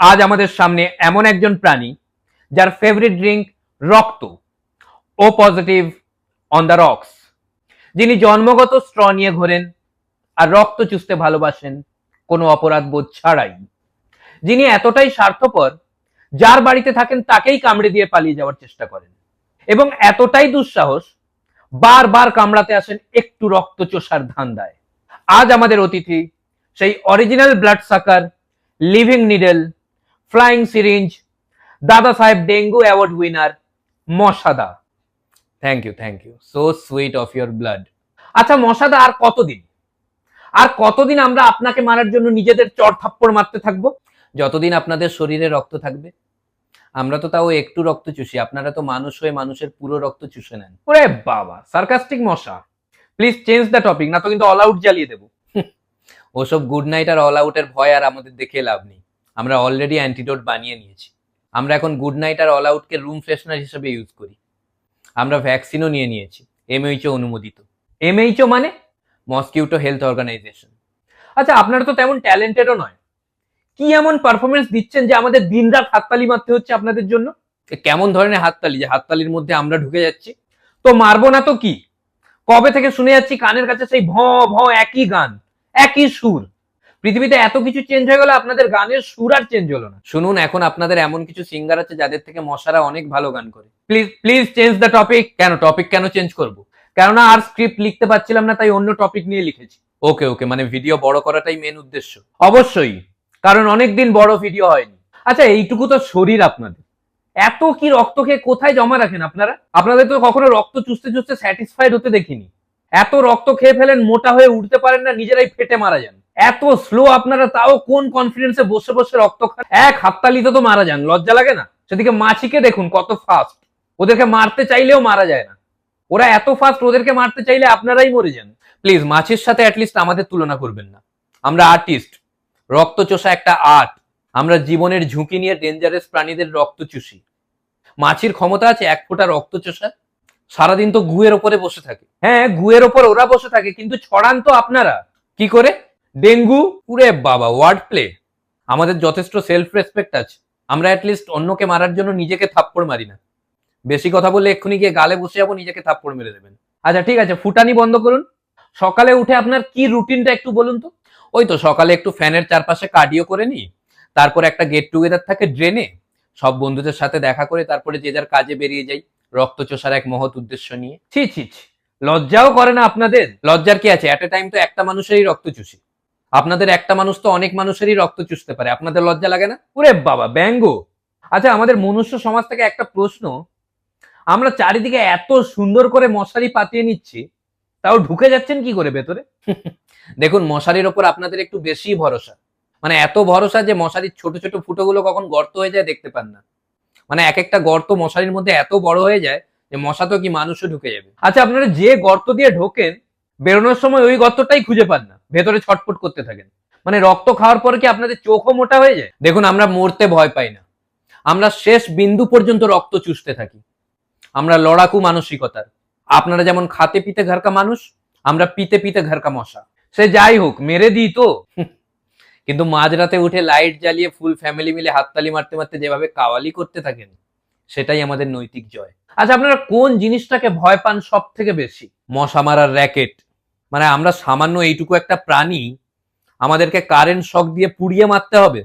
আজ আমাদের সামনে এমন একজন প্রাণী যার ফেভারিট ড্রিঙ্ক রক্ত, ও পজিটিভ অন দ্য রক্স, যিনি জন্মগত স্ট্র নিয়ে ঘোরেন আর রক্ত চুষতে ভালোবাসেন কোনো অপরাধ বোধ ছাড়াই, যিনি এতটাই স্বার্থপর যার বাড়িতে থাকেন তাকেই কামড়ে দিয়ে পালিয়ে যাওয়ার চেষ্টা করেন এবং এতটাই দুঃসাহস বারবার কামড়াতে আসেন একটু রক্ত চোষার ধান্দায়। আজ আমাদের অতিথি সেই original blood sucker, living needle, flying syringe, Dada Saheb dengue award winner মশাদা। Thank you so sweet of your blood. আচ্ছা মশাদা, আর কতদিন আমরা আপনাকে মারার জন্য নিজেদের চড় থাপ্পড় মারতে থাকবো? যতদিন আপনাদের শরীরে রক্ত থাকবে। আমরা তো তাও একটু রক্ত চুষি, আপনারা তো মানুষ হয়ে মানুষের পুরো রক্ত চুষে নেন। ওরে বাবা, সার্কাস্টিক মশা, প্লিজ চেঞ্জ দ্য টপিক, না তো কিন্তু অল আউট জ্বালিয়ে দেবো। ওসব গুড নাইট আর অল আউটের ভয় আর আমাদের দেখে লাভ নেই, আমরা অলরেডি অ্যান্টিডোট বানিয়ে নিয়েছি। আমরা এখন গুড নাইট আর অল আউটকে রুম ফ্রেশনার হিসেবে ইউজ করি। আমরা ভ্যাকসিনও নিয়ে নিয়েছি, এমএইচও অনুমোদিত। এমএইচও মানে মসকিউটো হেলথ অর্গানাইজেশন। আচ্ছা, আপনারা তো তেমন ট্যালেন্টেডও নয়, কি এমন পারফরমেন্স দিচ্ছেন যে আমাদের দিনরাত হাততালি মারতে হচ্ছে আপনাদের জন্য? কেমন ধরনের হাততালি যে হাততালির মধ্যে আমরা ঢুকে যাচ্ছি? তো মারবো না তো কি, কবে থেকে শুনে যাচ্ছি কানের কাছে সেই ভ ভ একই গান, একই সুর। পৃথিবীতে এত কিছু চেঞ্জ হয়ে গেল, আপনাদের গানের সুর আর চেঞ্জ হলো না। শুনুন, এখন আপনাদের এমন কিছু সিঙ্গার আছে যাদের থেকে মশারা অনেক ভালো গান করে। Please change the topic. Topic কেন চেঞ্জ করবো? কেননা আর স্ক্রিপ্ট লিখতে পারছিলাম না, তাই অন্য টপিক নিয়ে লিখেছি। ওকে, মানে ভিডিও বড় করাটাই মেন উদ্দেশ্য। অবশ্যই, কারণ অনেকদিন বড় ভিডিও হয়নি। আচ্ছা, এইটুকু তো শরীর আপনাদের, এত কি রক্ত খেয়ে কোথায় জমা রাখেন আপনারা? আপনাদের তো কখনো রক্ত চুষতে চুষতে স্যাটিসফাইড হতে দেখিনি। এত রক্ত খেয়ে ফেলেন, মোটা হয়ে উঠতে পারেন না, নিজেরাই ফেটে মারা যান। এত স্লো আপনারা, তাও কোন কনফিডেন্সে বসে বসে রক্ত খান? এক হাততালিতে তো মারা যান, লজ্জা লাগে না? সেদিকে মাছিকে দেখুন কত ফাস্ট, ওদেরকে মারতে চাইলেও মারা যায় না। ওরা এত ফাস্ট, ওদেরকে মারতে চাইলে আপনারাই মরে যান। প্লিজ মাছির সাথে অ্যাটলিস্ট আমাদের তুলনা করবেন না। আমরা আর্টিস্ট, রক্ত চোষা একটা আর্ট। আমরা জীবনের ঝুঁকি নিয়ে ডেঞ্জারাস প্রাণীদের রক্ত চুষি। মাছির ক্ষমতা আছে এক ফোঁটা রক্ত চোষা? সারাদিন তো গুয়ের ওপরে বসে থাকে। হ্যাঁ, গুয়ের ওপর ওরা বসে থাকে, কিন্তু ছড়ান তো আপনারা। কি করে? ডেঙ্গু। উরে বাবা, ওয়ার্ড প্লে। আমাদের যথেষ্ট সেলফ রেসপেক্ট আছে, আমরা অ্যাটলিস্ট অন্যকে মারার জন্য নিজেকে থাপ্পড় মারি না। বেশি কথা বললে এক্ষুনি গিয়ে গালে বসে যাবো, নিজেকে থাপ্পড় মেরে দেবেন। আচ্ছা ঠিক আছে, ফুটানি বন্ধ করুন। সকালে উঠে আপনার কি রুটিনটা একটু বলুন তো। ওই তো সকালে একটু ফ্যানের চারপাশে কার্ডিও করে নিই, তারপরে একটা গেট টুগেদার থাকে ড্রেনে, সব বন্ধুদের সাথে দেখা করে তারপরে যে যার কাজে বেরিয়ে যাই রক্ত চোষার এক মহৎ উদ্দেশ্য নিয়ে। ছি, লজ্জাও করে না আপনাদের? লজ্জার কি আছে? এট এ টাইম তো একটা মানুষেরই রক্ত চুষি। আপনাদের একটা মানুষ তো অনেক মানুষেরই রক্ত চুষতে পারে, আপনাদের লজ্জা লাগে না? ওরে বাবা, ব্যঙ্গ। আচ্ছা, আমাদের মনুষ্য সমাজ থেকে একটা প্রশ্ন, আমরা চারিদিকে এত সুন্দর করে মশারি পাতিয়ে নিচ্ছি, তাও ঢুকে যাচ্ছেন কি করে ভেতরে? দেখুন, মশারির ওপর আপনাদের একটু বেশি ভরসা, মানে এত ভরসা যে মশারির ছোট ছোট ফুটোগুলো কখন গর্ত হয়ে যায় দেখতে পান না। মানে এক একটা গর্ত মশারির মধ্যে এত বড় হয়ে যায় যে মশা তো কি মানুষও ঢুকে যাবে। আচ্ছা, আপনারা যে গর্ত দিয়ে ঢোকেন, বেরোনোর সময় ওই গর্তটাই খুঁজে পান না, ভেতরে ছটফট করতে থাকেন। মানে রক্ত খাওয়ার পরে কি আপনাদের চোখও মোটা হয়ে যায়? দেখুন, আমরা মরতে ভয় পাই না, আমরা শেষ বিন্দু পর্যন্ত রক্ত চুষতে থাকি। আমরা লড়াকু মানসিকতার। আপনারা যেমন খাতে পিতে ঘরকা মানুষ, আমরা পিতে পিতে ঘরকা মশা। সে যাই হোক, মেরে দিই তো। কিন্তু মাঝরাতে উঠে লাইট জ্বালিয়ে ফুল ফ্যামিলি মিলে হাততালি মারতে মারতে যেভাবে কাওয়ালি করতে থাকেন, সেটাই আমাদের নৈতিক জয়। আচ্ছা, আপনারা কোন জিনিসটাকে ভয় পান সব থেকে বেশি? মশা মারার র্যাকেট। মানে আমরা সামান্য এইটুকু একটা প্রাণী, আমাদেরকে কারেন্ট শক দিয়ে পুড়িয়ে মারতে হবে?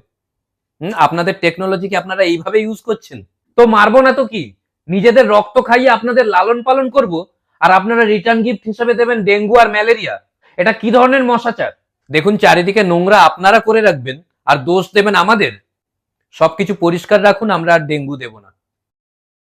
আপনাদের টেকনোলজিকে আপনারা এইভাবে ইউজ করছেন। তো মারবো না তো কি, নিজেদের রক্ত খাইয়ে আপনাদের লালন পালন করব, আর আপনারা রিটার্ন গিফট হিসেবে দেবেন ডেঙ্গু আর ম্যালেরিয়া। এটা কি ধরনের মশাচার? দেখুন, চারিদিকে নোংরা আপনারা করে রাখবেন আর দোষ দেবেন আমাদের। সবকিছু পরিষ্কার রাখুন, আমরা আর ডেঙ্গু দেব না।